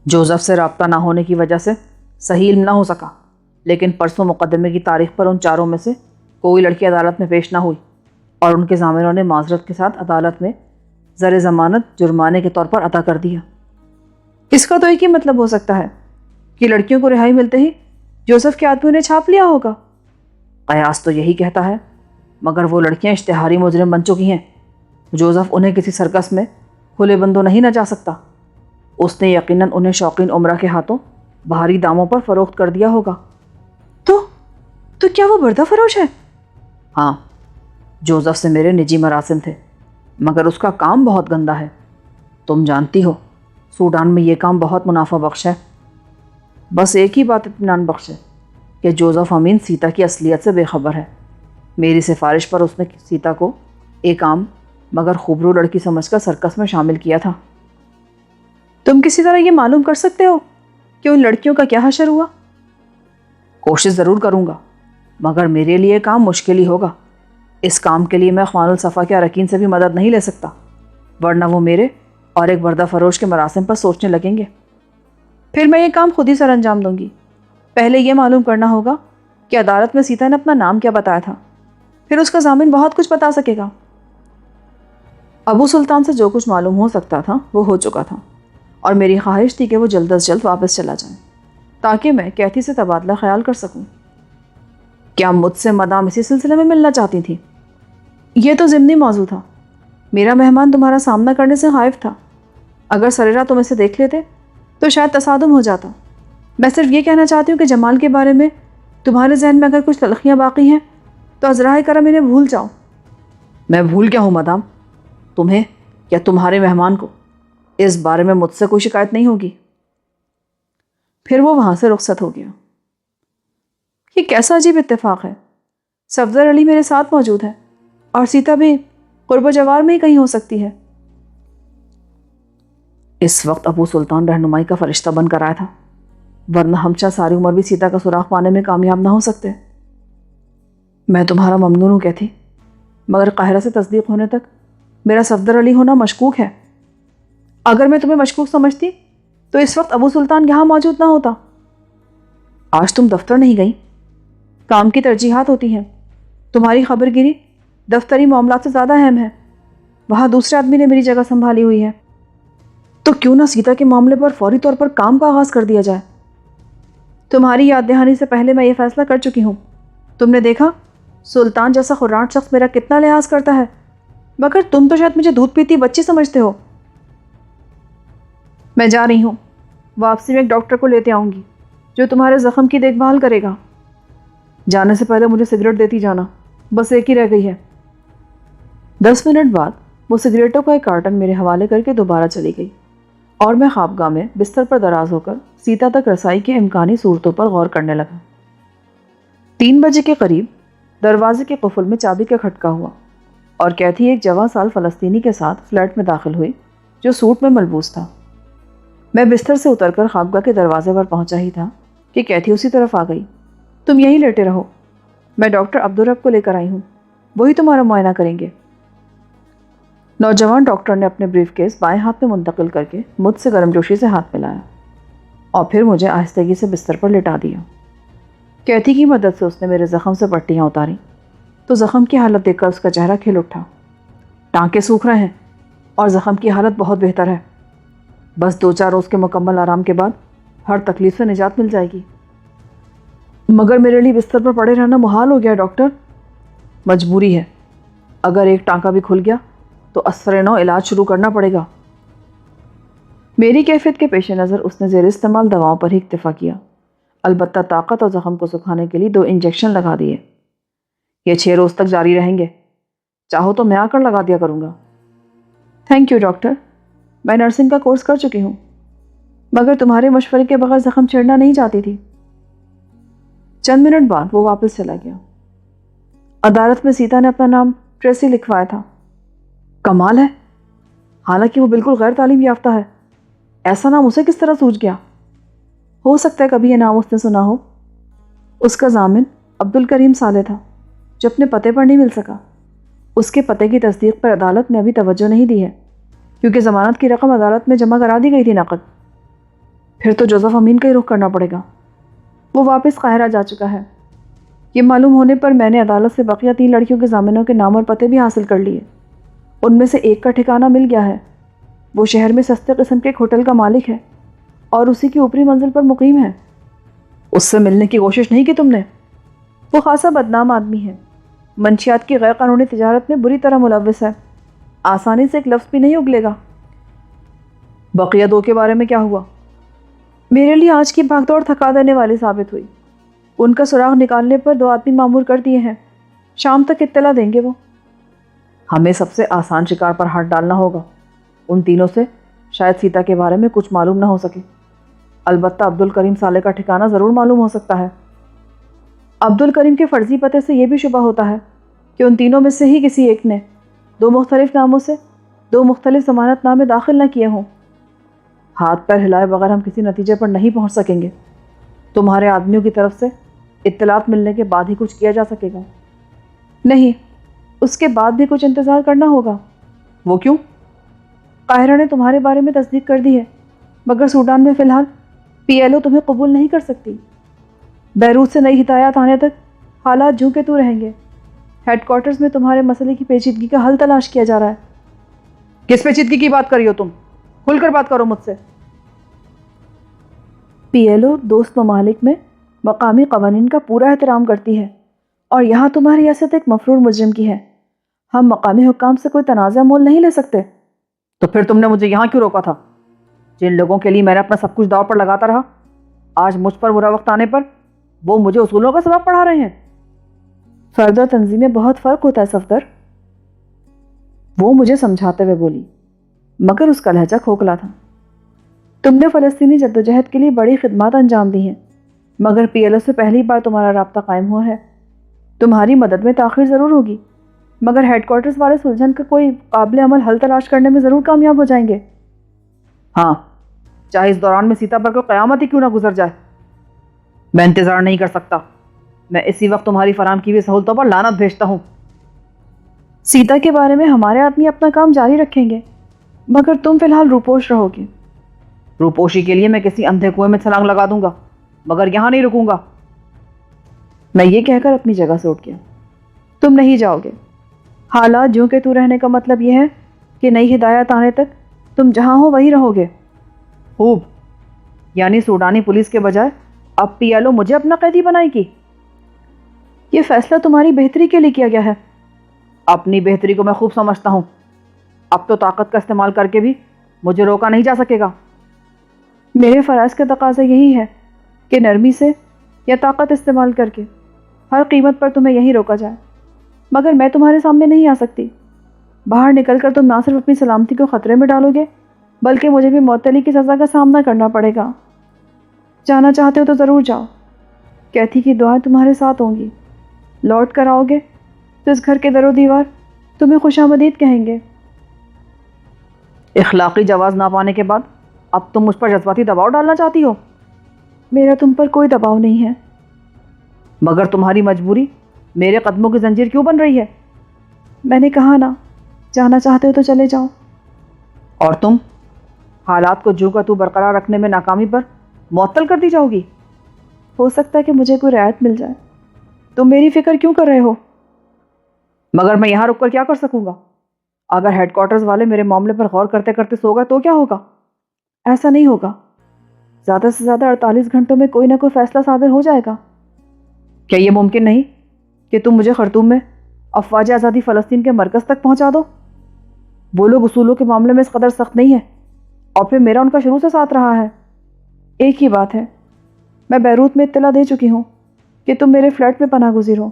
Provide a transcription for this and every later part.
Joseph سے رابطہ نہ ہونے کی وجہ سے صحیح علم نہ ہو سکا، لیکن پرسوں مقدمے کی تاریخ پر ان چاروں میں سے کوئی لڑکی عدالت میں پیش نہ ہوئی اور ان کے ضامنوں نے معذرت کے ساتھ عدالت میں زر ضمانت جرمانے کے طور پر ادا کر دیا۔ اس کا تو ایک ہی مطلب ہو سکتا ہے کہ لڑکیوں کو رہائی ملتے ہی جوزف کے آدمیوں نے چھاپ لیا ہوگا۔ قیاس تو یہی کہتا ہے، مگر وہ لڑکیاں اشتہاری مجرم بن چکی ہیں۔ جوزف انہیں کسی سرکس میں کھلے بندوں نہیں نہ جا سکتا۔ اس نے یقیناً انہیں شوقین عمرہ کے ہاتھوں بھاری داموں پر فروخت کر دیا ہوگا۔ تو کیا وہ بردہ فروش ہے؟ ہاں، جوزف سے میرے نجی مراسم تھے، مگر اس کا کام بہت گندا ہے۔ تم جانتی ہو سوڈان میں یہ کام بہت منافع بخش ہے۔ بس ایک ہی بات اطمینان بخش ہے کہ جوزف امین سیتا کی اصلیت سے بے خبر ہے۔ میری سفارش پر اس نے سیتا کو ایک عام مگر خوبرو لڑکی سمجھ کر سرکس میں شامل کیا تھا۔ تم کسی طرح یہ معلوم کر سکتے ہو کہ ان لڑکیوں کا کیا حشر ہوا؟ کوشش ضرور کروں گا، مگر میرے لیے کام مشکل ہی ہوگا۔ اس کام کے لیے میں اخوان الصفا کے اراکین سے بھی مدد نہیں لے سکتا، ورنہ وہ میرے اور ایک بردہ فروش کے مراسم پر سوچنے لگیں گے۔ پھر میں یہ کام خود ہی سر انجام دوں گی۔ پہلے یہ معلوم کرنا ہوگا کہ عدالت میں سیتا نے اپنا نام کیا بتایا تھا، پھر اس کا ضامن بہت کچھ بتا سکے گا۔ ابو سلطان سے جو کچھ معلوم ہو سکتا تھا وہ ہو چکا تھا، اور میری خواہش تھی کہ وہ جلد از جلد واپس چلا جائے تاکہ میں کیتھی سے تبادلہ خیال کر سکوں۔ کیا مجھ سے مدام اسی سلسلے میں ملنا چاہتی تھی؟ یہ تو ضمنی موضوع تھا۔ میرا مہمان تمہارا سامنا کرنے سے خائف تھا۔ اگر سریرا تم اسے دیکھ لیتے تو شاید تصادم ہو جاتا۔ میں صرف یہ کہنا چاہتی ہوں کہ جمال کے بارے میں تمہارے ذہن میں اگر کچھ تلخیاں باقی ہیں تو از راہ کرم انہیں بھول جاؤ۔ میں بھول کیا ہوں مدام؟ تمہیں یا تمہارے مہمان کو اس بارے میں مجھ سے کوئی شکایت نہیں ہوگی۔ پھر وہ وہاں سے رخصت ہو گیا۔ یہ کیسا عجیب اتفاق ہے، صفدر علی میرے ساتھ موجود ہے اور سیتا بھی قرب و جوار میں ہی کہیں ہو سکتی ہے۔ اس وقت ابو سلطان رہنمائی کا فرشتہ بن کر آیا تھا، ورنہ ہمشہ ساری عمر بھی سیتا کا سراغ پانے میں کامیاب نہ ہو سکتے۔ میں تمہارا ممنون ہوں کہتی، مگر قاہرہ سے تصدیق ہونے تک میرا صفدر علی ہونا مشکوک ہے۔ اگر میں تمہیں مشکوک سمجھتی تو اس وقت ابو سلطان یہاں موجود نہ ہوتا۔ آج تم دفتر نہیں گئی؟ کام کی ترجیحات ہوتی ہیں، تمہاری خبر گیری دفتری معاملات سے زیادہ اہم ہے۔ وہاں دوسرے آدمی نے میری جگہ سنبھالی ہوئی ہے، تو کیوں نہ سیتا کے معاملے پر فوری طور پر کام کا آغاز کر دیا جائے۔ تمہاری یاد دہانی سے پہلے میں یہ فیصلہ کر چکی ہوں۔ تم نے دیکھا سلطان جیسا خراٹ شخص میرا کتنا لحاظ کرتا ہے، مگر تم تو شاید مجھے دودھ پیتی بچی سمجھتے ہو۔ میں جا رہی ہوں، واپسی میں ایک ڈاکٹر کو لیتے آؤں گی جو تمہارے زخم کی دیکھ بھال کرے گا۔ جانے سے پہلے مجھے سگریٹ دیتی جانا، بس ایک ہی رہ گئی ہے۔ 10 منٹ بعد وہ سگریٹوں کا ایک کارٹن میرے حوالے کر کے دوبارہ چلی گئی، اور میں خوابگاہ میں بستر پر دراز ہو کر سیتا تک رسائی کے امکانی صورتوں پر غور کرنے لگا۔ 3 بجے کے قریب دروازے کے قفل میں چابی کا کھٹکا ہوا اور کیتھی ایک جوان سال فلسطینی کے ساتھ فلیٹ میں داخل ہوئی جو سوٹ میں ملبوس تھا۔ میں بستر سے اتر کر خوابگاہ کے دروازے پر پہنچا ہی تھا کہ کیتھی اسی طرف آ گئی۔ تم یہیں لیٹے رہو، میں ڈاکٹر عبدالرب کو لے کر آئی ہوں، وہی تمہارا معائنہ کریں گے۔ نوجوان ڈاکٹر نے اپنے بریف کیس بائیں ہاتھ میں منتقل کر کے مجھ سے گرم جوشی سے ہاتھ ملایا اور پھر مجھے آہستگی سے بستر پر لٹا دیا۔ کیتھی کی مدد سے اس نے میرے زخم سے پٹیاں اتاری تو زخم کی حالت دیکھ کر اس کا چہرہ کھل اٹھا۔ ٹانکے سوکھ رہے ہیں اور زخم کی حالت بہت بہتر ہے، بس 2-4 روز کے مکمل آرام کے بعد ہر تکلیف سے نجات مل جائے گی۔ مگر میرے لیے بستر پر پڑے رہنا محال ہو گیا ڈاکٹر۔ مجبوری ہے، اگر ایک ٹانکا بھی کھل گیا تو اثر نو علاج شروع کرنا پڑے گا۔ میری کیفیت کے پیش نظر اس نے زیر استعمال دواؤں پر ہی اکتفا کیا، البتہ طاقت اور زخم کو سکھانے کے لیے 2 انجیکشن لگا دیے۔ یہ 6 روز تک جاری رہیں گے، چاہو تو میں آ کر لگا دیا کروں گا۔ تھینک یو ڈاکٹر، میں نرسنگ کا کورس کر چکی ہوں، مگر تمہارے مشورے کے بغیر زخم چھیڑنا نہیں چاہتی تھی۔ چند منٹ بعد وہ واپس چلا گیا۔ عدالت میں سیتا نے اپنا نام ٹریسی لکھوایا تھا۔ کمال ہے، حالانکہ وہ بالکل غیر تعلیم یافتہ ہے، ایسا نام اسے کس طرح سوچ گیا؟ ہو سکتا ہے کبھی یہ نام اس نے سنا ہو۔ اس کا ضامن عبدالکریم صالح تھا جو اپنے پتے پر نہیں مل سکا۔ اس کے پتے کی تصدیق پر عدالت نے ابھی توجہ نہیں دی ہے کیونکہ ضمانت کی رقم عدالت میں جمع کرا دی گئی تھی نقد۔ پھر تو جوزف امین کا ہی رخ کرنا پڑے گا۔ وہ واپس قاہرہ جا چکا ہے۔ یہ معلوم ہونے پر میں نے عدالت سے بقیہ 3 لڑکیوں کے ضامنوں کے نام اور پتے بھی حاصل کر لیے۔ ان میں سے ایک کا ٹھکانہ مل گیا ہے۔ وہ شہر میں سستے قسم کے ایک ہوٹل کا مالک ہے اور اسی کی اوپری منزل پر مقیم ہے۔ اس سے ملنے کی کوشش نہیں کی تم نے؟ وہ خاصا بدنام آدمی ہے، منشیات کی غیر قانونی تجارت میں بری طرح ملوث ہے، آسانی سے ایک لفظ بھی نہیں اگلے گا۔ بقیہ 2 کے بارے میں کیا ہوا؟ میرے لیے آج کی بھاگ دوڑ تھکا دینے والی ثابت ہوئی۔ ان کا سراغ نکالنے پر 2 آدمی مامور کر دیے ہیں، شام تک اطلاع دیں گے وہ۔ ہمیں سب سے آسان شکار پر ہاتھ ڈالنا ہوگا۔ ان تینوں سے شاید سیتا کے بارے میں کچھ معلوم نہ ہو سکے، البتہ عبد الکریم سالے کا ٹھکانہ ضرور معلوم ہو سکتا ہے۔ عبد الکریم کے فرضی پتے سے یہ بھی شبہ ہوتا ہے کہ ان تینوں میں سے ہی کسی ایک نے 2 مختلف ناموں سے 2 مختلف ضمانت نامے داخل نہ کیے ہوں۔ ہاتھ پیر ہلائے بغیر ہم کسی نتیجے پر نہیں پہنچ سکیں گے۔ تمہارے آدمیوں کی طرف سے اطلاعات ملنے کے بعد ہی کچھ کیا جا سکے گا۔ نہیں، اس کے بعد بھی کچھ انتظار کرنا ہوگا۔ وہ کیوں؟ قاہرہ نے تمہارے بارے میں تصدیق کر دی ہے، مگر سوڈان میں فی الحال PLO تمہیں قبول نہیں کر سکتی۔ بیروت سے نئی ہدایات آنے تک حالات جوں کے تو رہیں گے۔ ہیڈ کوارٹرز میں تمہارے مسئلے کی پیچیدگی کا حل تلاش کیا جا رہا ہے۔ کس پیچیدگی کی بات کری ہو تم؟ کھل کر بات کرو مجھ سے۔ PLO دوست ممالک میں مقامی قوانین کا پورا احترام کرتی ہے اور یہاں تمہاری ریاست ایک مفرور مجرم کی ہے۔ ہم مقامی حکام سے کوئی تنازع مول نہیں لے سکتے۔ تو پھر تم نے مجھے یہاں کیوں روکا تھا؟ جن لوگوں کے لیے میں نے اپنا سب کچھ داؤ پر لگاتا رہا، آج مجھ پر برا وقت آنے پر وہ مجھے اصولوں کا سبق پڑھا رہے ہیں۔ فرد اور تنظیم میں بہت فرق ہوتا ہے صفدر، وہ مجھے سمجھاتے ہوئے بولی، مگر اس کا لہجہ کھوکھلا تھا۔ تم نے فلسطینی جدوجہد کے لیے بڑی خدمات انجام دی ہیں، مگر PLO سے پہلی بار تمہارا رابطہ قائم ہوا ہے۔ تمہاری مدد میں تاخیر ضرور ہوگی، مگر ہیڈ کوارٹرز والے سلجھن کا کوئی قابل عمل حل تلاش کرنے میں ضرور کامیاب ہو جائیں گے۔ ہاں، چاہے اس دوران میں سیتا پر کوئی قیامت ہی کیوں نہ گزر جائے۔ میں انتظار نہیں کر سکتا، میں اسی وقت تمہاری فراہم کی ہوئی سہولتوں پر لعنت بھیجتا ہوں۔ سیتا کے بارے میں ہمارے آدمی اپنا کام جاری رکھیں گے، مگر تم فی الحال روپوش رہو گے۔ روپوشی کے لیے میں کسی اندھے کنویں میں چھلانگ لگا دوں گا، مگر یہاں نہیں رکوں گا۔ میں یہ کہہ کر اپنی جگہ سے اٹھ گیا۔ تم نہیں جاؤ گے۔ حالات جوں کہ تو رہنے کا مطلب یہ ہے کہ نئی ہدایات آنے تک تم جہاں ہو وہی رہو گے۔ خوب، یعنی سوڈانی پولیس کے بجائے اب PLO مجھے اپنا قیدی بنائے گی؟ یہ فیصلہ تمہاری بہتری کے لیے کیا گیا ہے۔ اپنی بہتری کو میں خوب سمجھتا ہوں۔ اب تو طاقت کا استعمال کر کے بھی مجھے روکا نہیں جا سکے گا۔ میرے فرائض کا تقاضا یہی ہے کہ نرمی سے یا طاقت استعمال کر کے ہر قیمت پر تمہیں یہیں روکا جائے، مگر میں تمہارے سامنے نہیں آ سکتی۔ باہر نکل کر تم نہ صرف اپنی سلامتی کو خطرے میں ڈالو گے، بلکہ مجھے بھی معطلی کی سزا کا سامنا کرنا پڑے گا۔ جانا چاہتے ہو تو ضرور جاؤ، کیتھی کی دعائیں تمہارے ساتھ ہوں گی۔ لوٹ کر آؤ گے تو اس گھر کے در و دیوار تمہیں خوش آمدید کہیں گے۔ اخلاقی جواز نہ پانے کے بعد اب تم مجھ پر جذباتی دباؤ ڈالنا چاہتی ہو؟ میرا تم پر کوئی دباؤ نہیں ہے، مگر تمہاری مجبوری میرے قدموں کی زنجیر کیوں بن رہی ہے؟ میں نے کہا نا، جانا چاہتے ہو تو چلے جاؤ۔ اور تم حالات کو جو کا تو برقرار رکھنے میں ناکامی پر معطل کر دی جاؤ گی؟ ہو سکتا ہے کہ مجھے کوئی رعایت مل جائے۔ تم میری فکر کیوں کر رہے ہو؟ مگر میں یہاں رک کر کیا کر سکوں گا؟ اگر ہیڈ کوارٹرز والے میرے معاملے پر غور کرتے کرتے سو گئے تو کیا ہوگا؟ ایسا نہیں ہوگا، زیادہ سے زیادہ 48 گھنٹوں میں کوئی نہ کوئی فیصلہ صادر ہو جائے گا۔ کیا یہ ممکن نہیں کہ تم مجھے خرطوم میں افواج آزادی فلسطین کے مرکز تک پہنچا دو؟ وہ لوگ اصولوں کے معاملے میں اس قدر سخت نہیں ہے، اور پھر میرا ان کا شروع سے ساتھ رہا ہے۔ ایک ہی بات ہے، میں بیروت میں اطلاع دے چکی ہوں کہ تم میرے فلیٹ میں پناہ گزیر ہو۔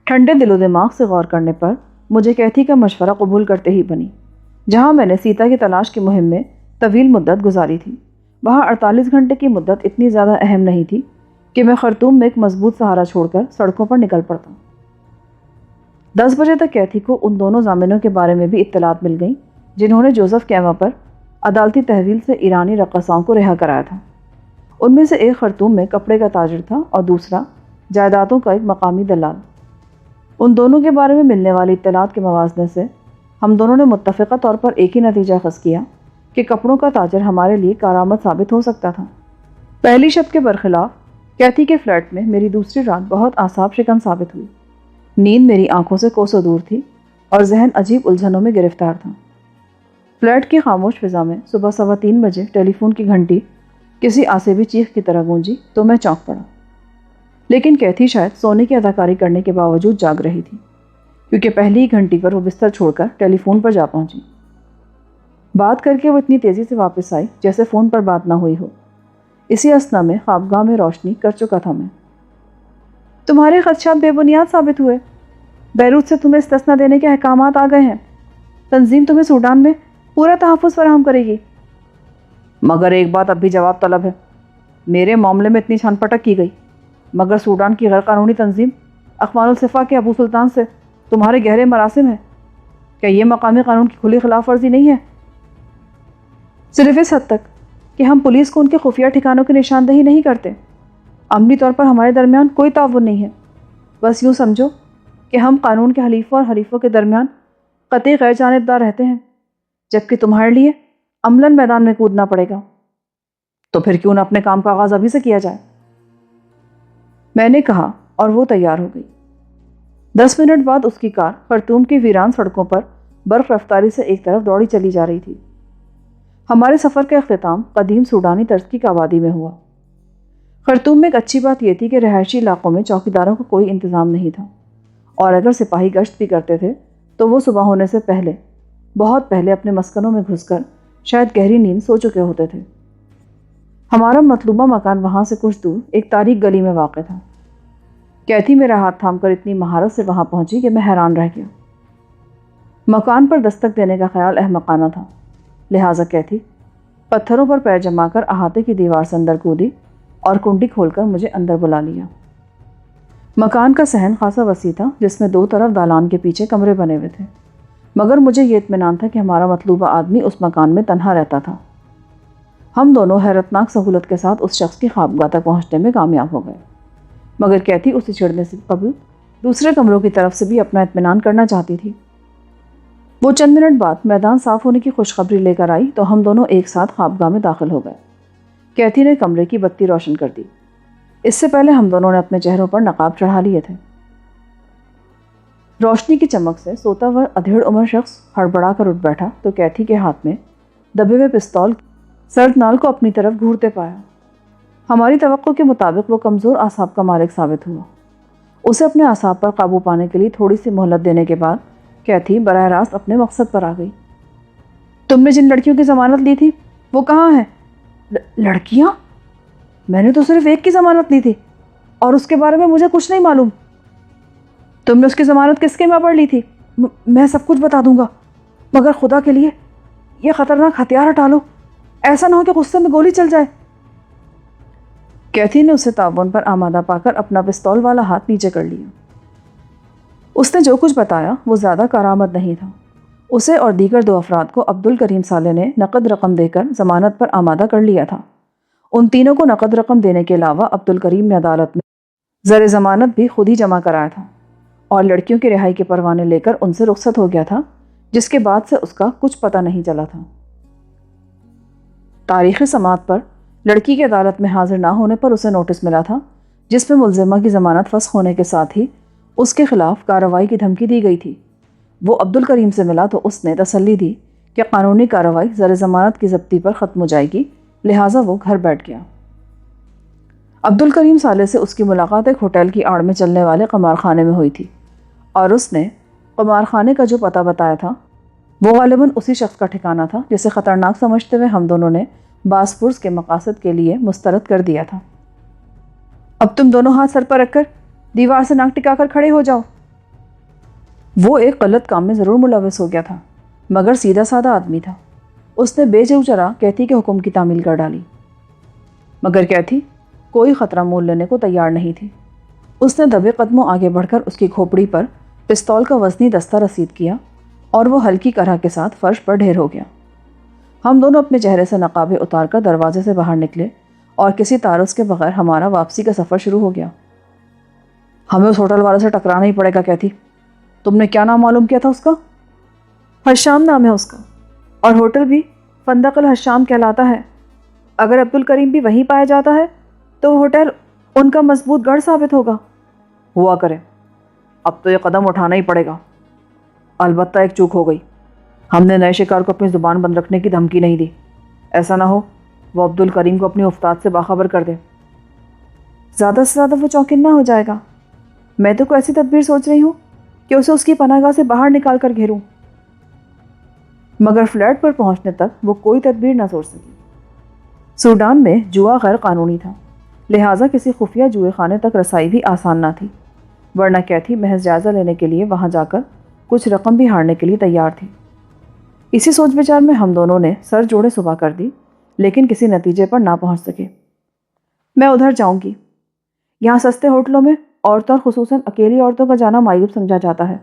ٹھنڈے دل و دماغ سے غور کرنے پر مجھے کیتھی کا مشورہ قبول کرتے ہی بنی۔ جہاں میں نے سیتا کی تلاش کی مہم میں طویل مدت گزاری تھی، وہاں 48 گھنٹے کی مدت اتنی زیادہ اہم نہیں تھی کہ میں خرطوم میں ایک مضبوط سہارا چھوڑ کر سڑکوں پر نکل پڑتا۔ 10 بجے تک کیتھی کو ان دونوں ضامنوں کے بارے میں بھی اطلاعات مل گئیں جنہوں نے جوزف کیما پر عدالتی تحویل سے ایرانی رقاصاؤں کو رہا کرایا تھا۔ ان میں سے ایک خرطوم میں کپڑے کا تاجر تھا اور دوسرا جائیدادوں کا ایک مقامی دلال۔ ان دونوں کے بارے میں ملنے والی اطلاعات کے موازنے سے ہم دونوں نے متفقہ طور پر ایک ہی نتیجہ اخذ کیا کہ کپڑوں کا تاجر ہمارے لیے کارآمد ثابت ہو سکتا تھا۔ پہلی شب کے برخلاف کیتھی کے فلیٹ میں میری دوسری رات بہت اعصاب شکن ثابت ہوئی۔ نیند میری آنکھوں سے کوسوں دور تھی اور ذہن عجیب الجھنوں میں گرفتار تھا۔ فلیٹ کی خاموش فضا میں صبح 3:15 بجے ٹیلی فون کی گھنٹی کسی آسیبی چیخ کی طرح گونجی تو میں چونک پڑا، لیکن کیتھی شاید سونے کی اداکاری کرنے کے باوجود جاگ رہی تھی، کیونکہ پہلی ہی گھنٹی پر وہ بستر چھوڑ کر ٹیلی فون پر جا پہنچی۔ بات کر کے وہ اتنی تیزی سے واپس آئی جیسے فون پر بات نہ ہوئی ہو۔ اسی اثنا میں خوابگاہ میں روشنی کر چکا تھا میں۔ تمہارے خدشات بے بنیاد ثابت ہوئے۔ بیروت سے تمہیں استثنا دینے کے احکامات آ گئے ہیں۔ تنظیم تمہیں سوڈان میں پورا تحفظ فراہم کرے گی، مگر ایک بات اب بھی جواب طلب ہے۔ میرے معاملے میں اتنی چھان پٹک کی گئی، مگر سوڈان کی غیر قانونی تنظیم اخوان الصفا کے ابو سلطان سے تمہارے گہرے مراسم ہیں۔ کیا یہ مقامی قانون کی کھلی خلاف ورزی نہیں ہے؟ صرف اس حد تک کہ ہم پولیس کو ان کے خفیہ ٹھکانوں کی نشاندہی نہیں کرتے۔ عملی طور پر ہمارے درمیان کوئی تعاون نہیں ہے۔ بس یوں سمجھو کہ ہم قانون کے حلیفوں اور حریفوں کے درمیان قطعی غیر جانبدار رہتے ہیں، جبکہ تمہارے لیے عملاً میدان میں کودنا پڑے گا۔ تو پھر کیوں نہ اپنے کام کا آغاز ابھی سے کیا جائے؟ میں نے کہا اور وہ تیار ہو گئی۔ 10 منٹ بعد اس کی کار خرطوم کی ویران سڑکوں پر برف رفتاری سے ایک طرف دوڑی چلی جا رہی تھی۔ ہمارے سفر کا اختتام قدیم سوڈانی طرز کی آبادی میں ہوا۔ خرطوم میں ایک اچھی بات یہ تھی کہ رہائشی علاقوں میں چوکیداروں کا کوئی انتظام نہیں تھا، اور اگر سپاہی گشت بھی کرتے تھے تو وہ صبح ہونے سے پہلے، بہت پہلے اپنے مسکنوں میں گھس کر شاید گہری نیند سو چکے ہوتے تھے۔ ہمارا مطلوبہ مکان وہاں سے کچھ دور ایک تاریک گلی میں واقع تھا۔ کیتھی میرا ہاتھ تھام کر اتنی مہارت سے وہاں پہنچی کہ میں حیران رہ گیا۔ مکان پر دستک دینے کا خیال احمقانہ تھا، لہٰذا کیتھی پتھروں پر پیر جما کر احاطے کی دیوار سے اندر کودی اور کنڈی کھول کر مجھے اندر بلا لیا۔ مکان کا صحن خاصا وسیع تھا، جس میں دو طرف دالان کے پیچھے کمرے بنے ہوئے تھے، مگر مجھے یہ اطمینان تھا کہ ہمارا مطلوبہ آدمی اس مکان میں تنہا رہتا تھا۔ ہم دونوں حیرتناک سہولت کے ساتھ اس شخص کی خوابگاہ تک پہنچنے میں کامیاب ہو گئے، مگر کیتھی اسے چھڑنے سے قبل دوسرے کمروں کی طرف سے بھی اپنا اطمینان کرنا چاہتی تھی۔ وہ چند منٹ بعد میدان صاف ہونے کی خوشخبری لے کر آئی تو ہم دونوں ایک ساتھ خوابگاہ میں داخل ہو گئے۔ کیتھی نے کمرے کی بتی روشن کر دی۔ اس سے پہلے ہم دونوں نے اپنے چہروں پر نقاب چڑھا لیے تھے۔ روشنی کی چمک سے سوتا ہوا ادھیڑ عمر شخص ہڑبڑا کر اٹھ بیٹھا تو کیتھی کے ہاتھ میں دبے ہوئے پستول سرد نال کو اپنی طرف گھورتے پایا۔ ہماری توقع کے مطابق وہ کمزور اعصاب کا مالک ثابت ہوا۔ اسے اپنے اعصاب پر قابو پانے کے لیے تھوڑی سی مہلت دینے کے بعد کیتھی براہ راست اپنے مقصد پر آ گئی۔ تم نے جن لڑکیوں کی ضمانت لی تھی وہ کہاں ہیں؟ لڑکیاں؟ میں نے تو صرف ایک کی ضمانت لی تھی اور اس کے بارے میں مجھے کچھ نہیں معلوم۔ تم نے اس کی ضمانت کس کے میں پڑھ لی تھی؟ میں سب کچھ بتا دوں گا، مگر خدا کے لیے یہ خطرناک ہتھیار ہٹا لو، ایسا نہ ہو کہ غصے میں گولی چل جائے۔ کیتھی نے اسے تعاون پر آمادہ پا کر اپنا پستول والا ہاتھ نیچے کر لیا۔ اس نے جو کچھ بتایا وہ زیادہ کارآمد نہیں تھا۔ اسے اور دیگر 2 افراد کو عبدالکریم صالح نے نقد رقم دے کر ضمانت پر آمادہ کر لیا تھا۔ ان تینوں کو نقد رقم دینے کے علاوہ عبدالکریم نے عدالت میں زر ضمانت بھی خود ہی جمع کرایا تھا اور لڑکیوں کی رہائی کے پروانے لے کر ان سے رخصت ہو گیا تھا، جس کے بعد سے اس کا کچھ پتہ نہیں چلا تھا۔ تاریخی سماعت پر لڑکی کی عدالت میں حاضر نہ ہونے پر اسے نوٹس ملا تھا، جس میں ملزمہ کی ضمانت فسخ ہونے کے ساتھ ہی اس کے خلاف کارروائی کی دھمکی دی گئی تھی۔ وہ عبدالکریم سے ملا تو اس نے تسلی دی کہ قانونی کارروائی زر ضمانت کی ضبطی پر ختم ہو جائے گی، لہٰذا وہ گھر بیٹھ گیا۔ عبدالکریم صالح سے اس کی ملاقات ایک ہوٹل کی آڑ میں چلنے والے قمار خانے میں ہوئی تھی، اور اس نے قمار خانے کا جو پتہ بتایا تھا وہ غالباً اسی شخص کا ٹھکانہ تھا جسے خطرناک سمجھتے ہوئے ہم دونوں نے باسپورس کے مقاصد کے لیے مسترد کر دیا تھا۔ اب تم دونوں ہاتھ سر پر رکھ کر دیوار سے ناک ٹکا کر کھڑے ہو جاؤ۔ وہ ایک غلط کام میں ضرور ملوث ہو گیا تھا، مگر سیدھا سادہ آدمی تھا۔ اس نے بے چرا کیتھی کے حکم کی تعمیل کر ڈالی، مگر کیتھی کوئی خطرہ مول لینے کو تیار نہیں تھی۔ اس نے دبے قدموں آگے بڑھ کر اس کی کھوپڑی پر پستول کا وزنی دستہ رسید کیا اور وہ ہلکی کرہ کے ساتھ فرش پر ڈھیر ہو گیا۔ ہم دونوں اپنے چہرے سے نقابیں اتار کر دروازے سے باہر نکلے اور کسی تعارض کے بغیر ہمارا واپسی کا سفر شروع ہو گیا۔ ہمیں اس ہوٹل والے سے ٹکرانا ہی پڑے گا کیتھی۔ تم نے کیا نام معلوم کیا تھا اس کا؟ حشام نام ہے اس کا، اور ہوٹل بھی فندق الحشام کہلاتا ہے۔ اگر عبد الکریم بھی وہیں پایا جاتا ہے تو وہ ہوٹل ان کا مضبوط گڑھ ثابت ہوگا۔ ہوا کرے، اب تو یہ قدم اٹھانا ہی پڑے گا۔ البتہ ایک چوک ہو گئی، ہم نے نئے شکار کو اپنی زبان بند رکھنے کی دھمکی نہیں دی۔ ایسا نہ ہو وہ عبد الکریم کو اپنی افتاد سے باخبر کر دے۔ زیادہ سے زیادہ وہ چوکنا ہو جائے گا۔ میں تو کوئی ایسی تدبیر سوچ رہی ہوں کہ اسے اس کی پناہ گاہ سے باہر نکال کر گھیروں، مگر فلیٹ پر پہنچنے تک وہ کوئی تدبیر نہ سوچ سکی۔ سوڈان میں جوا غیر قانونی تھا، لہٰذا کسی خفیہ جوئے خانے تک رسائی بھی آسان نہ تھی، ورنہ کیتھی محض جائزہ لینے کے لیے وہاں جا کر کچھ رقم بھی ہارنے کے لیے تیار تھی۔ اسی سوچ بچار میں ہم دونوں نے سر جوڑے صبح کر دی، لیکن کسی نتیجے پر نہ پہنچ سکے۔ میں ادھر جاؤں گی۔ یہاں سستے ہوٹلوں میں عورتوں اور خصوصاً اکیلی عورتوں کا جانا معیوب سمجھا جاتا ہے،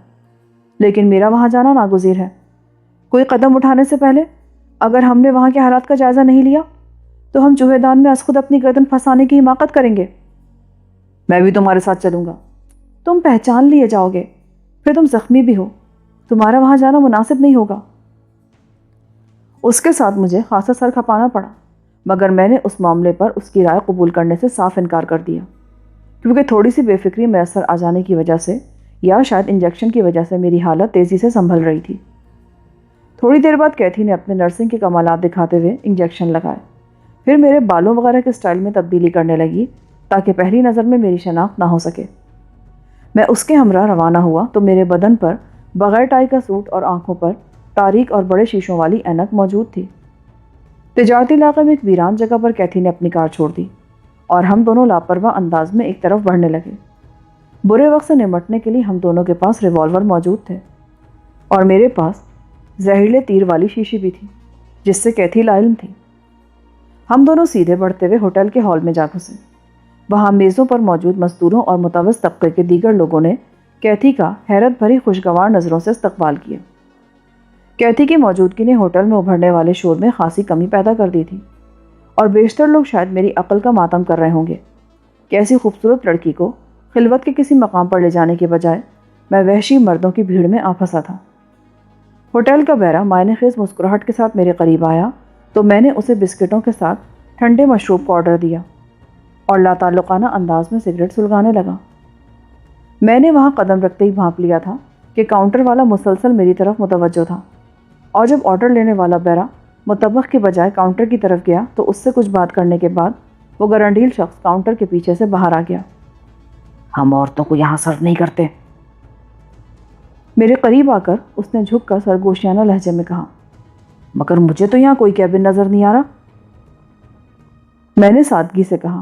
لیکن میرا وہاں جانا ناگزیر ہے۔ کوئی قدم اٹھانے سے پہلے اگر ہم نے وہاں کے حالات کا جائزہ نہیں لیا تو ہم چوہے دان میں از خود اپنی گردن پھنسانے کی حماقت کریں گے۔ میں بھی تمہارے ساتھ چلوں گا۔ تم پہچان لیے جاؤ گے، پھر تم زخمی بھی ہو، تمہارا وہاں جانا مناسب نہیں ہوگا۔ اس کے ساتھ مجھے خاصا سر کھپانا پڑا، مگر میں نے اس معاملے پر اس کی رائے قبول کرنے سے صاف انکار کر دیا، کیونکہ تھوڑی سی بے فکری میسر آ جانے کی وجہ سے یا شاید انجیکشن کی وجہ سے میری حالت تیزی سے سنبھل رہی تھی۔ تھوڑی دیر بعد کیتھی نے اپنے نرسنگ کے کمالات دکھاتے ہوئے انجیکشن لگائے، پھر میرے بالوں وغیرہ کے سٹائل میں تبدیلی کرنے لگی تاکہ پہلی نظر میں میری شناخت نہ ہو سکے۔ میں اس کے ہمراہ روانہ ہوا تو میرے بدن پر بغیر ٹائی کا سوٹ اور آنکھوں پر تاریک اور بڑے شیشوں والی اینک موجود تھی۔ تجارتی علاقے میں ایک ویران جگہ پر کیتھی نے اپنی کار چھوڑ دی اور ہم دونوں لاپرواہ انداز میں ایک طرف بڑھنے لگے۔ برے وقت سے نمٹنے کے لیے ہم دونوں کے پاس ریوالور موجود تھے اور میرے پاس زہریلے تیر والی شیشی بھی تھی جس سے کیتھی لاعلم تھی۔ ہم دونوں سیدھے بڑھتے ہوئے ہوٹل کے ہال میں جا گھسے۔ وہاں میزوں پر موجود مزدوروں اور متوسط طبقے کے دیگر لوگوں نے کیتھی کا حیرت بھری خوشگوار نظروں سے استقبال کیا۔ کیتھی کی موجودگی نے ہوٹل میں ابھرنے والے شور میں خاصی کمی پیدا کر دی تھی، اور بیشتر لوگ شاید میری عقل کا ماتم کر رہے ہوں گے کہ ایسی خوبصورت لڑکی کو خلوت کے کسی مقام پر لے جانے کے بجائے میں وحشی مردوں کی بھیڑ میں آ پھنسا تھا۔ ہوٹل کا بیرا معنی خیز مسکراہٹ کے ساتھ میرے قریب آیا تو میں نے اسے بسکٹوں کے ساتھ ٹھنڈے مشروب کا آرڈر دیا اور لاتعلقانہ انداز میں سگریٹ سلگانے لگا۔ میں نے وہاں قدم رکھتے ہی بھانپ لیا تھا کہ کاؤنٹر والا مسلسل میری طرف متوجہ تھا، اور جب آرڈر لینے والا بیرا مطبخ کے بجائے کاؤنٹر کی طرف گیا تو اس سے کچھ بات کرنے کے بعد وہ گرنڈیل شخص کاؤنٹر کے پیچھے سے باہر آ گیا۔ ہم عورتوں کو یہاں سرو نہیں کرتے۔ میرے قریب آ کر اس نے جھک کر سرگوشیانہ لہجے میں کہا، مگر مجھے تو یہاں کوئی کیبن نظر نہیں آ رہا۔ میں نے سادگی سے کہا۔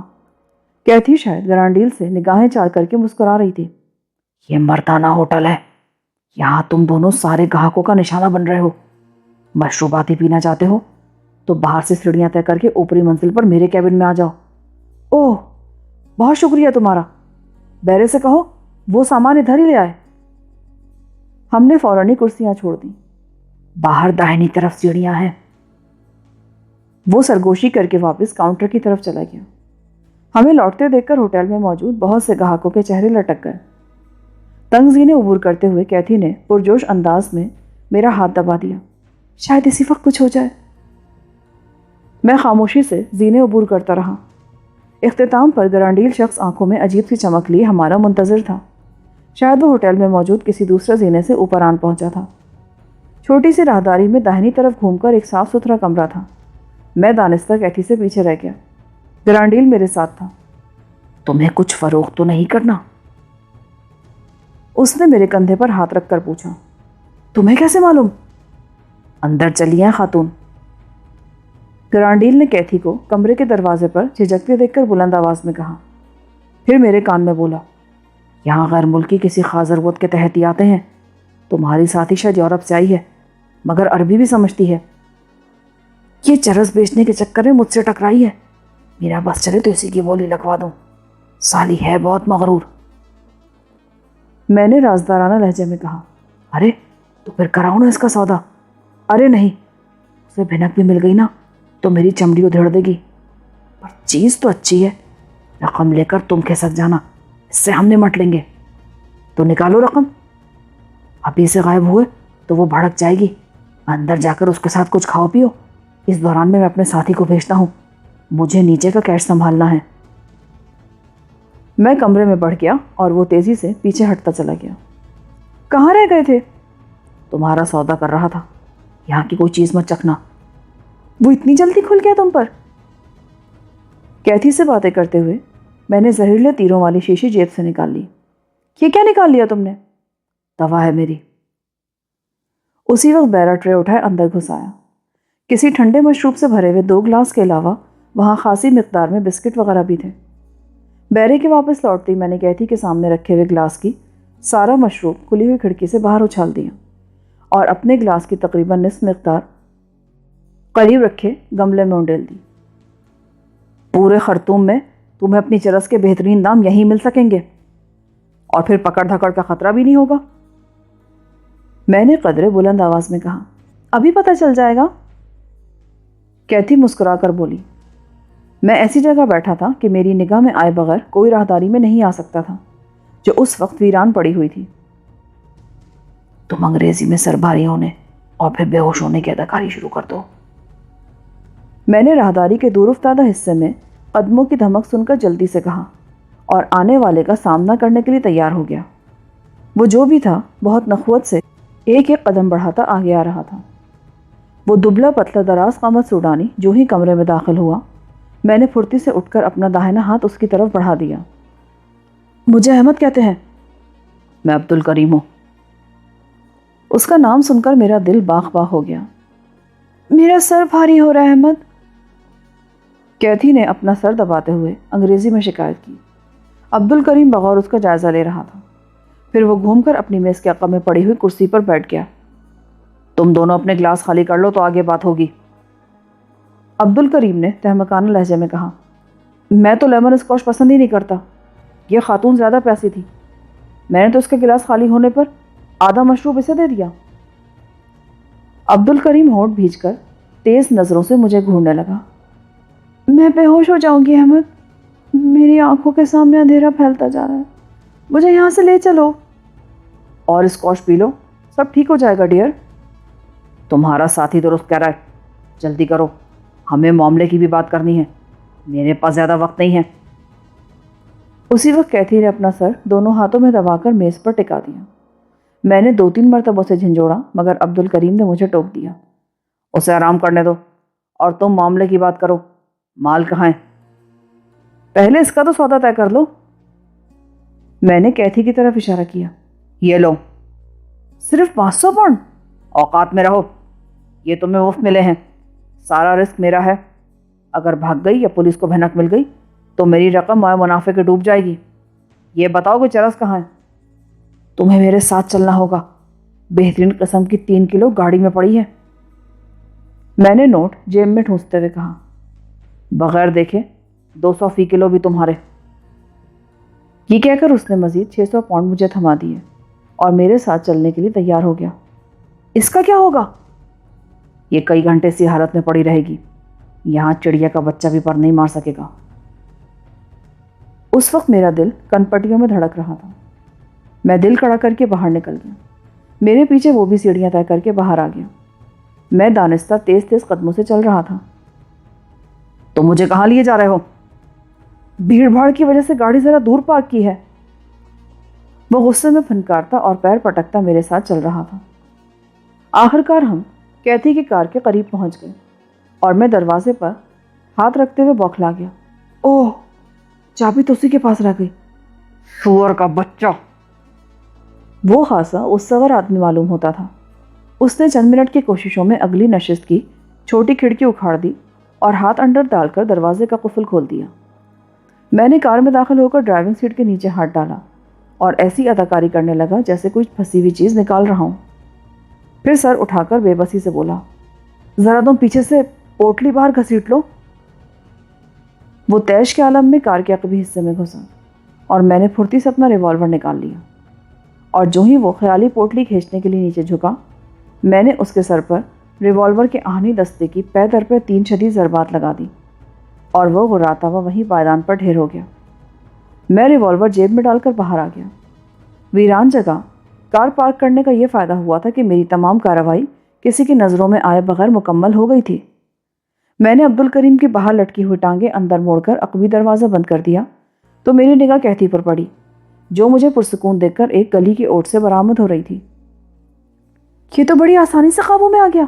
کیتھی شاید گرانڈیل سے نگاہیں چار کر کے مسکرا رہی تھی۔ یہ مردانہ ہوٹل ہے، یہاں تم دونوں سارے گاہکوں کا نشانہ بن رہے ہو۔ مشروبات ہی پینا چاہتے ہو تو باہر سے سیڑھیاں طے کر کے اوپری منزل پر میرے کیبن میں آ جاؤ۔ اوہ، بہت شکریہ تمہارا۔ بیرے سے کہو وہ سامان ادھر ہی لے آئے۔ ہم نے فوراً ہی کرسیاں چھوڑ دیں۔ باہر داہنی طرف سیڑھیاں ہیں۔ وہ سرگوشی کر کے واپس کاؤنٹر کی طرف چلا گیا۔ ہمیں لوٹتے دیکھ کر ہوٹل میں موجود بہت سے گاہکوں کے چہرے لٹک گئے۔ تنگ زینے عبور کرتے ہوئے کیتھی نے پرجوش انداز میں میرا ہاتھ دبا دیا۔ شاید اسی وقت کچھ ہو جائے۔ میں خاموشی سے زینے عبور کرتا رہا۔ اختتام پر گرانڈیل شخص آنکھوں میں عجیب سی چمک لیے ہمارا منتظر تھا۔ شاید وہ ہوٹل میں موجود کسی دوسرے زینے سے اوپر آن پہنچا تھا۔ چھوٹی سی راہداری میں داہنی طرف گھوم کر ایک صاف ستھرا کمرہ تھا۔ میں دانستہ کیتھی سے پیچھے رہ گیا۔ گرانڈیل میرے ساتھ تھا۔ تمہیں کچھ فروخت تو نہیں کرنا؟ اس نے میرے کندھے پر ہاتھ رکھ کر پوچھا۔ تمہیں کیسے معلوم؟ اندر چلیے خاتون۔ گرانڈیل نے کیتھی کو کمرے کے دروازے پر جھجکتے دیکھ کر بلند آواز میں کہا، پھر میرے کان میں بولا، یہاں غیر ملکی کسی خاص ضرورت کے تحت ہی آتے ہیں۔ تمہاری ساتھی شاید یورپ سے آئی ہے مگر عربی بھی سمجھتی ہے۔ یہ چرس بیچنے کے چکر میں مجھ سے ٹکرائی ہے۔ میرا بس چلے تو اسی کی بولی لگوا دوں۔ سالی ہے بہت مغرور۔ میں نے رازدارانہ لہجے میں کہا، ارے تو پھر کراؤ نا اس کا سودا۔ ارے نہیں، اسے بھنک بھی مل گئی نا تو میری چمڑی ادھیڑ دے گی، پر چیز تو اچھی ہے۔ رقم لے کر تم کھسک جانا، اس سے ہم نمٹ لیں گے۔ تو نکالو رقم۔ ابھی سے غائب ہوئے تو وہ بھڑک جائے گی۔ اندر جا کر اس کے ساتھ کچھ کھاؤ پیو اس دوران میں اپنے ساتھی کو بھیجتا ہوں، مجھے نیچے کا کیش سنبھالنا ہے۔ میں کمرے میں بڑھ گیا اور وہ تیزی سے پیچھے ہٹتا چلا گیا۔ کہاں رہ گئے تھے؟ تمہارا سودا کر رہا تھا، یہاں کی کوئی چیز مت چکھنا۔ وہ اتنی جلدی کھل گیا تم پر؟ کیتھی سے باتیں کرتے ہوئے میں نے زہریلے تیروں والی شیشی جیب سے نکال لی۔ یہ کیا نکال لیا تم نے؟ دوا ہے میری۔ اسی وقت بیرا ٹرے اٹھائے اندر گھسایا۔ کسی ٹھنڈے مشروب سے بھرے ہوئے 2 گلاس کے علاوہ وہاں خاصی مقدار میں بسکٹ وغیرہ بھی تھے۔ بیرے کے واپس لوٹتے ہی میں نے کیتھی کے سامنے رکھے ہوئے گلاس کی سارا مشروب کھلی ہوئی کھڑکی سے باہر اچھال دیا اور اپنے گلاس کی تقریباً نصف مقدار قریب رکھے گملے میں انڈیل دی۔ پورے خرطوم میں تمہیں اپنی چرس کے بہترین دام یہیں مل سکیں گے اور پھر پکڑ دھکڑ کا خطرہ بھی نہیں ہوگا۔ میں نے قدرے بلند آواز میں کہا، ابھی پتہ چل جائے گا۔ کیتھی مسکرا کر بولی، میں ایسی جگہ بیٹھا تھا کہ میری نگاہ میں آئے بغیر کوئی راہداری میں نہیں آ سکتا تھا، جو اس وقت ویران پڑی ہوئی تھی۔ تم انگریزی میں سر بھاری ہونے اور پھر بے ہوش ہونے کی اداکاری شروع کر دو۔ میں نے راہداری کے دور افتادہ حصے میں قدموں کی دھمک سن کر جلدی سے کہا اور آنے والے کا سامنا کرنے کے لیے تیار ہو گیا۔ وہ جو بھی تھا بہت نخوت سے ایک ایک قدم بڑھاتا آگے آ رہا تھا۔ وہ دبلا پتلا دراز قامت سوڈانی جو ہی کمرے میں داخل ہوا، میں نے پھرتی سے اٹھ کر اپنا داہنا ہاتھ اس کی طرف بڑھا دیا۔ مجھے احمد کہتے ہیں۔ میں عبد الکریم ہوں۔ اس کا نام سن کر میرا دل باغ باغ ہو گیا۔ میرا سر بھاری ہو رہا ہے احمد۔ کیتھی نے اپنا سر دباتے ہوئے انگریزی میں شکایت کی۔ عبد الکریم بغور اس کا جائزہ لے رہا تھا۔ پھر وہ گھوم کر اپنی میز کے عقب میں پڑی ہوئی کرسی پر بیٹھ گیا۔ تم دونوں اپنے گلاس خالی کر لو تو آگے بات ہوگی۔ عبد الکریم نے تہمکانہ لہجے میں کہا، میں تو لیمن اسکوش پسند ہی نہیں کرتا، یہ خاتون زیادہ پیسی تھی، میں نے تو اس کا گلاس خالی ہونے پر آدھا مشروب اسے دے دیا۔ عبد الکریم ہونٹ بھیج کر تیز نظروں سے مجھے گھورنے لگا۔ میں بے ہوش ہو جاؤں گی احمد، میری آنکھوں کے سامنے اندھیرا پھیلتا جا رہا ہے، مجھے یہاں سے لے چلو۔ اور اسکوش پی لو، سب ٹھیک ہو جائے گا ڈیئر۔ تمہارا ساتھی درست کہہ رہا ہے، جلدی کرو، ہمیں معاملے کی بھی بات کرنی ہے، میرے پاس زیادہ وقت نہیں ہے۔ اسی وقت کیتھی نے اپنا سر دونوں ہاتھوں میں دبا کر میز پر ٹکا دیا۔ میں نے 2-3 مرتبہ سے جھنجھوڑا مگر عبد الکریم نے مجھے ٹوک دیا۔ اسے آرام کرنے دو اور تم معاملے کی بات کرو، مال کہاں ہے؟ پہلے اس کا تو سودا طے کر لو۔ میں نے کیتھی کی طرف اشارہ کیا۔ یہ لو۔ صرف 500 پاؤنڈ؟ اوقات میں رہو، یہ تمہیں مفت ملے ہیں، سارا رسک میرا ہے، اگر بھاگ گئی یا پولیس کو بھنک مل گئی تو میری رقم موئے منافع کے ڈوب جائے گی۔ یہ بتاؤ کہ چرس کہاں ہے؟ تمہیں میرے ساتھ چلنا ہوگا، بہترین قسم کی 3 کلو گاڑی میں پڑی ہے۔ میں نے نوٹ جیب میں ٹھونستے ہوئے کہا، بغیر دیکھے 200 فی کلو بھی تمہارے۔ یہ کہہ کر اس نے مزید 600 پاؤنڈ مجھے تھما دیے اور میرے ساتھ چلنے کے لیے تیار ہو گیا۔ اس کا کیا ہوگا؟ یہ کئی گھنٹے اسی حالت میں پڑی رہے گی، یہاں چڑیا کا بچہ بھی پر نہیں مار سکے گا۔ اس وقت میرا دل کن پٹیوں میں دھڑک رہا تھا۔ میں دل کڑا کر کے باہر نکل گیا۔ میرے پیچھے وہ بھی سیڑھیاں طے کر کے باہر آ گیا۔ میں دانستہ تیز تیز قدموں سے چل رہا تھا۔ تو مجھے کہاں لیے جا رہے ہو؟ بھیڑ بھاڑ کی وجہ سے گاڑی ذرا دور پارک کی ہے۔ وہ غصے میں پھنکارتا اور پیر پٹکتا میرے ساتھ چل رہا تھا۔ آخر کار ہم کیتھی کی کار کے قریب پہنچ گئے اور میں دروازے پر ہاتھ رکھتے ہوئے بوکھلا گیا۔ اوہ، چابی تو اسی کے پاس رہ گئی، سور کا بچہ۔ وہ خاصا اس صغر آدمی معلوم ہوتا تھا۔ اس نے چند منٹ کی کوششوں میں اگلی نشست کی چھوٹی کھڑکی اکھاڑ دی اور ہاتھ اندر ڈال کر دروازے کا قفل کھول دیا۔ میں نے کار میں داخل ہو کر ڈرائیونگ سیٹ کے نیچے ہاتھ ڈالا اور ایسی اداکاری کرنے لگا جیسے کچھ پھنسی ہوئی چیز نکال رہا ہوں۔ پھر سر اٹھا کر بے بسی سے بولا، ذرا تم پیچھے سے پوٹلی باہر گھسیٹ لو۔ وہ تیش کے عالم میں کار کے عقبی حصے میں گھسا اور میں نے پھرتی سے اپنا ریوالور نکال لیا، اور جو ہی وہ خیالی پوٹلی کھینچنے کے لیے نیچے جھکا، میں نے اس کے سر پر ریوالور کے آہنی دستے کی پے در پہ 3 شدید ضربات لگا دی اور وہ غراتا ہوا وہیں پائدان پر ڈھیر ہو گیا۔ میں ریوالور جیب میں ڈال کر باہر آ گیا۔ ویران جگہ کار پارک کرنے کا یہ فائدہ ہوا تھا کہ میری تمام کارروائی کسی کی نظروں میں آئے بغیر مکمل ہو گئی تھی۔ میں نے عبدالکریم کی باہر لٹکی ہوئی ٹانگیں اندر موڑ کر عقبی دروازہ بند کر دیا تو میری نگاہ کہتی پر پڑی، جو مجھے پرسکون دیکھ کر ایک گلی کی اوٹ سے برآمد ہو رہی تھی۔ یہ تو بڑی آسانی سے قابو میں آ گیا۔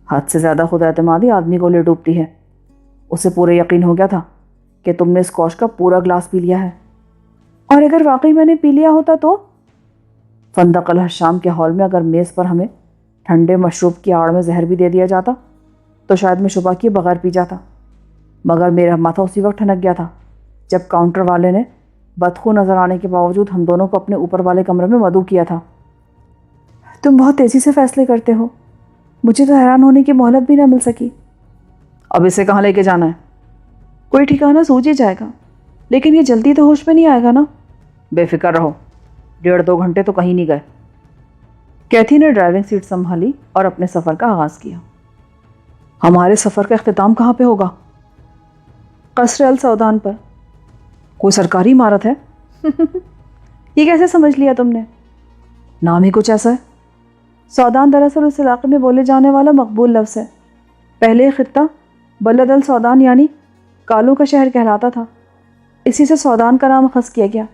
حد سے زیادہ خود اعتمادی آدمی کو لے ڈوبتی ہے۔ اسے پورا یقین ہو گیا تھا کہ تم نے اسکوچ کا پورا گلاس پی لیا ہے۔ اور اگر واقعی میں نے پی لیا ہوتا تو؟ فندق الحشام کے ہال میں اگر میز پر ہمیں ٹھنڈے مشروب کی آڑ میں زہر بھی دے دیا جاتا تو شاید میں شبہ کیے بغیر پی جاتا، مگر میرا ماتھا اسی وقت ٹھنک گیا تھا جب کاؤنٹر والے نے بدخو نظر آنے کے باوجود ہم دونوں کو اپنے اوپر والے کمرے میں مدعو کیا تھا۔ تم بہت تیزی سے فیصلے کرتے ہو، مجھے تو حیران ہونے کی مہلت بھی نہ مل سکی۔ اب اسے کہاں لے کے جانا ہے؟ کوئی ٹھکانہ سوچ ہی جائے گا، لیکن یہ جلدی تو ہوش میں نہیں آئے گا نا۔ بے فکر رہو، 1.5-2 گھنٹے تو کہیں نہیں گئے۔ کیتھی نے ڈرائیونگ سیٹ سنبھالی اور اپنے سفر کا آغاز کیا۔ ہمارے سفر کا اختتام کہاں پہ ہوگا؟ قصر السودان پر۔ کوئی سرکاری عمارت ہے؟ یہ کیسے سمجھ لیا تم نے؟ نام ہی کچھ ایسا ہے۔ سودان دراصل اس علاقے میں بولے جانے والا مقبول لفظ ہے۔ پہلے خطہ بلد السودان یعنی کالوں کا شہر کہلاتا تھا، اسی سے سودان کا نام اخذ کیا گیا۔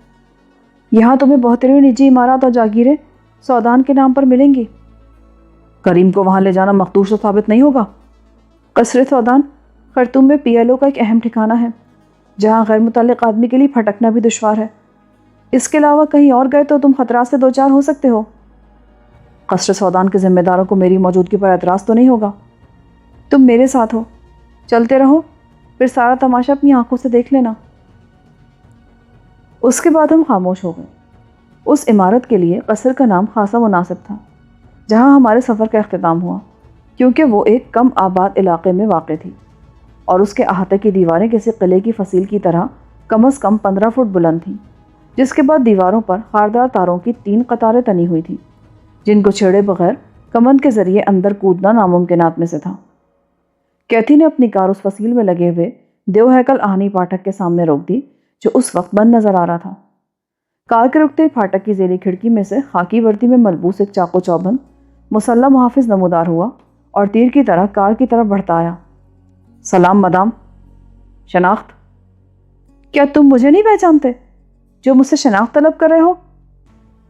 یہاں تمہیں بہترین نجی عمارات اور جاگیریں سودان کے نام پر ملیں گی۔ کریم کو وہاں لے جانا مخدوش تو ثابت نہیں ہوگا۔ قصر سودان خرطوم میں PLO کا ایک اہم ٹھکانہ ہے، جہاں غیر متعلق آدمی کے لیے پھٹکنا بھی دشوار ہے۔ اس کے علاوہ کہیں اور گئے تو تم خطرات سے دوچار ہو سکتے ہو۔ قصر سودان کے ذمہ داروں کو میری موجودگی پر اعتراض تو نہیں ہوگا؟ تم میرے ساتھ ہو، چلتے رہو، پھر سارا تماشا اپنی آنکھوں سے دیکھ لینا۔ اس کے بعد ہم خاموش ہو گئے۔ اس عمارت کے لیے قصر کا نام خاصا مناسب تھا جہاں ہمارے سفر کا اختتام ہوا، کیونکہ وہ ایک کم آباد علاقے میں واقع تھی اور اس کے احاطے کی دیواریں کسی قلعے کی فصیل کی طرح کم از کم 15 فٹ بلند تھیں، جس کے بعد دیواروں پر خاردار تاروں کی 3 قطاریں تنی ہوئی تھیں جن کو چھیڑے بغیر کمند کے ذریعے اندر کودنا ناممکنات میں سے تھا۔ کیتھی نے اپنی کار اس فصیل میں لگے ہوئے دیو ہیکل آہنی پھاٹک کے سامنے روک دی جو اس وقت بند نظر آ رہا تھا۔ کار کے رکتے پھاٹک کی ذیلی کھڑکی میں سے خاکی وردی میں ملبوس ایک چاقو چوبند مسلح محافظ نمودار ہوا اور تیر کی طرح کار کی طرف بڑھتا آیا۔ سلام مدام، شناخت؟ کیا تم مجھے نہیں پہچانتے جو مجھ سے شناخت طلب کر رہے ہو؟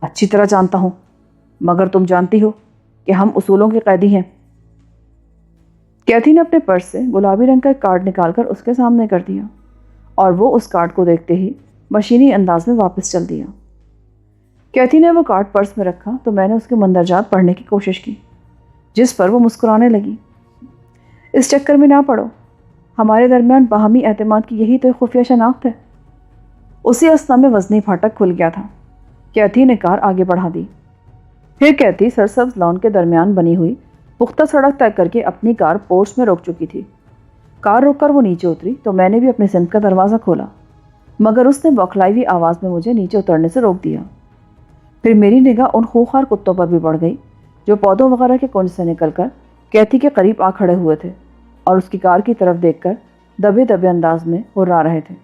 اچھی طرح جانتا ہوں، مگر تم جانتی ہو کہ ہم اصولوں کے قیدی ہیں۔ کیتھی نے اپنے پرس سے گلابی رنگ کا ایک کارڈ نکال کر اس کے سامنے کر دیا اور وہ اس کارڈ کو دیکھتے ہی مشینی انداز میں واپس چل دیا۔ کیتھی نے وہ کارڈ پرس میں رکھا تو میں نے اس کے مندرجات پڑھنے کی کوشش کی، جس پر وہ مسکرانے لگی۔ اس چکر میں نہ پڑو، ہمارے درمیان باہمی اعتماد کی یہی تو ایک خفیہ شناخت ہے۔ اسی اثنا میں وزنی پھاٹک کھل گیا تھا۔ کیتھی نے کار آگے بڑھا دی۔ پھر کیتھی سرسبز لان کے درمیان بنی ہوئی پختہ سڑک طے کر کے اپنی کار پورچ میں روک چکی تھی۔ کار روک کر وہ نیچے اتری تو میں نے بھی اپنے سمت کا دروازہ کھولا، مگر اس نے بوکھلائی ہوئی آواز میں مجھے نیچے اترنے سے روک دیا۔ پھر میری نگاہ ان خوخار کتوں پر بھی بڑھ گئی جو پودوں وغیرہ کے کنج سے نکل کر کیتھی کے قریب آ کھڑے ہوئے تھے اور اس کی کار کی طرف دیکھ کر دبے دبے انداز میں ہررا رہے تھے۔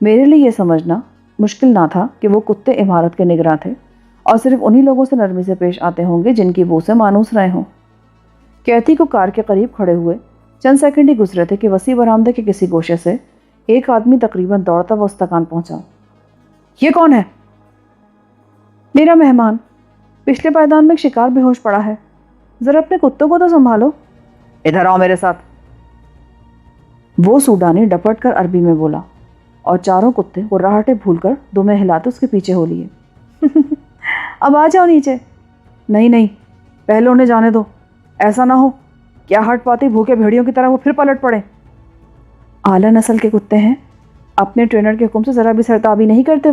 میرے لیے یہ سمجھنا مشکل نہ تھا کہ وہ کتے عمارت کے نگراں تھے اور صرف انہی لوگوں سے نرمی سے پیش آتے ہوں گے جن کی بو سے مانوس رہے ہوں۔ کیتھی کو کار کے قریب کھڑے ہوئے چند سیکنڈ ہی گزرے تھے کہ وسیع برآمدے کے کسی گوشے سے ایک آدمی تقریباً دوڑتا ہوا استقان پہنچا۔ یہ کون ہے؟ میرا مہمان، پچھلے پائیدان میں ایک شکار بے ہوش پڑا ہے، ذرا اپنے کتوں کو تو سنبھالو۔ ادھر آؤ میرے ساتھ، وہ سوڈانی ڈپٹ کر عربی میں بولا اور چاروں کتے غراہٹیں بھول کر دمیں ہلاتے اس کے پیچھے ہو لیے۔ اب آ جاؤ نیچے۔ نہیں نہیں، پہلے انہیں جانے دو، ایسا نہ ہو کیا ہٹ پاتی بھوکے بھیڑیوں کی طرح وہ پھر پلٹ پڑے۔ اعلیٰ نسل کے کتے ہیں، اپنے ٹرینر کے حکم سے ذرا بھی سرتابی نہیں کرتے۔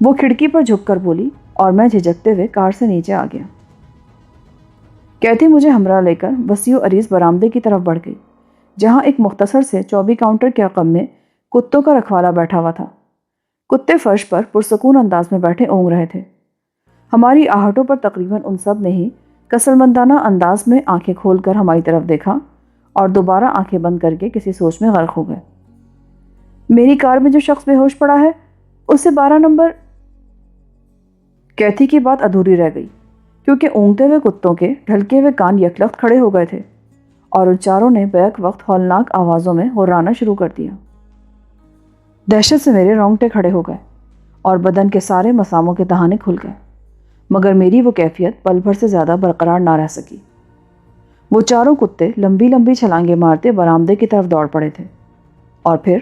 وہ کھڑکی پر جھک کر بولی اور میں جھجکتے ہوئے کار سے نیچے آ گیا۔ کیتھی مجھے ہمراہ لے کر وسیع و عریض برآمدے کی طرف بڑھ گئی جہاں ایک مختصر سے 24 کاؤنٹر کے عقب میں کتوں کا رکھوالا بیٹھا ہوا تھا۔ کتے فرش پر پرسکون انداز میں بیٹھے اونگ رہے تھے۔ ہماری آہٹوں پر تقریباً ان سب نے ہی کسلمندانہ انداز میں آنکھیں کھول کر ہماری طرف دیکھا اور دوبارہ آنکھیں بند کر کے کسی سوچ میں غرق ہو گئے۔ میری کار میں جو شخص بے ہوش پڑا ہے اسے 12 نمبر۔ کیتھی کی بات ادھوری رہ گئی کیونکہ اونگتے ہوئے کتوں کے ڈھلکے ہوئے کان یکلخت کھڑے ہو گئے تھے اور ان چاروں نے بیک وقت ہولناک آوازوں میں ہرانا شروع کر دیا۔ دہشت سے میرے رونگٹے کھڑے ہو گئے اور بدن کے سارے مساموں کے دہانے کھل گئے، مگر میری وہ کیفیت پل بھر سے زیادہ برقرار نہ رہ سکی۔ وہ چاروں کتے لمبی لمبی چھلانگیں مارتے برآمدے کی طرف دوڑ پڑے تھے، اور پھر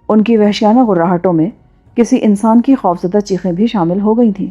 ان کی وحشیانہ غراہٹوں میں کسی انسان کی خوفزدہ چیخیں بھی شامل ہو گئی تھیں۔